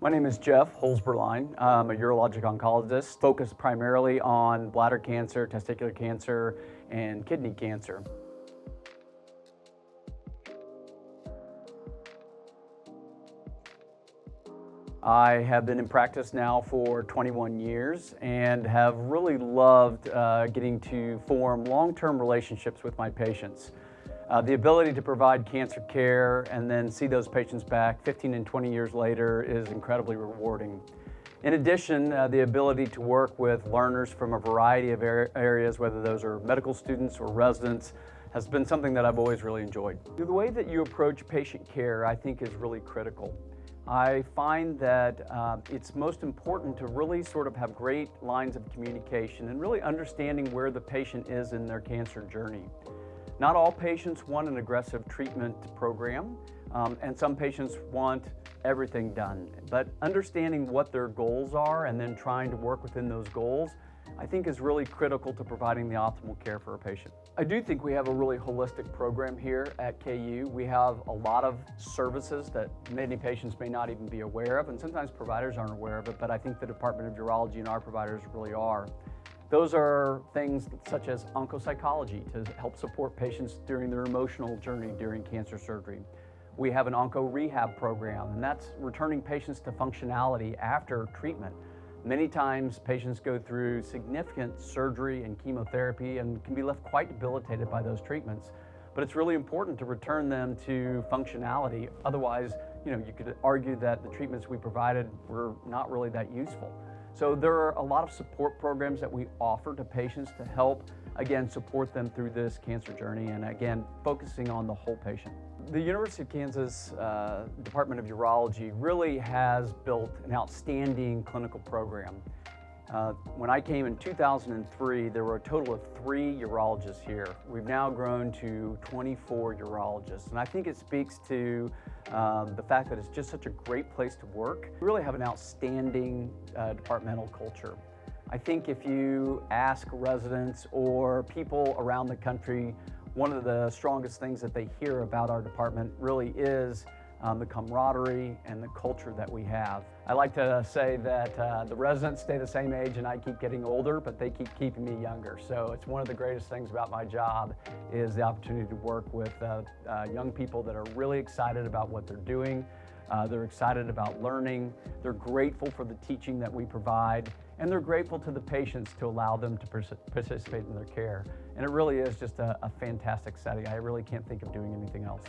My name is Jeff Holzbeierlein. I'm a urologic oncologist focused primarily on bladder cancer, testicular cancer, and kidney cancer. I have been in practice now for 21 years and have really loved getting to form long-term relationships with my patients. The ability to provide cancer care and then see those patients back 15 and 20 years later is incredibly rewarding. In addition, the ability to work with learners from a variety of areas, whether those are medical students or residents, has been something that I've always really enjoyed. The way that you approach patient care, I think, is really critical. I find that it's most important to really sort of have great lines of communication and really understanding where the patient is in their cancer journey. Not all patients want an aggressive treatment program, and some patients want everything done. But understanding what their goals are and then trying to work within those goals, I think is really critical to providing the optimal care for a patient. I do think we have a really holistic program here at KU. We have a lot of services that many patients may not even be aware of, and sometimes providers aren't aware of it, but I think the Department of Urology and our providers really are. Those are things such as oncopsychology to help support patients during their emotional journey during cancer surgery. We have an onco rehab program, and that's returning patients to functionality after treatment. Many times patients go through significant surgery and chemotherapy and can be left quite debilitated by those treatments. But it's really important to return them to functionality. Otherwise, you could argue that the treatments we provided were not really that useful. So there are a lot of support programs that we offer to patients to help, again, support them through this cancer journey and, again, focusing on the whole patient. The University of Kansas Department of Urology really has built an outstanding clinical program. When I came in 2003, there were a total of 3 urologists here. We've now grown to 24 urologists, and I think it speaks to the fact that it's just such a great place to work. We really have an outstanding departmental culture. I think if you ask residents or people around the country, one of the strongest things that they hear about our department really is the camaraderie and the culture that we have. I like to say that the residents stay the same age and I keep getting older, but they keep keeping me younger. So it's one of the greatest things about my job is the opportunity to work with young people that are really excited about what they're doing. They're excited about learning. They're grateful for the teaching that we provide, and they're grateful to the patients to allow them to participate in their care. And it really is just a fantastic setting. I really can't think of doing anything else.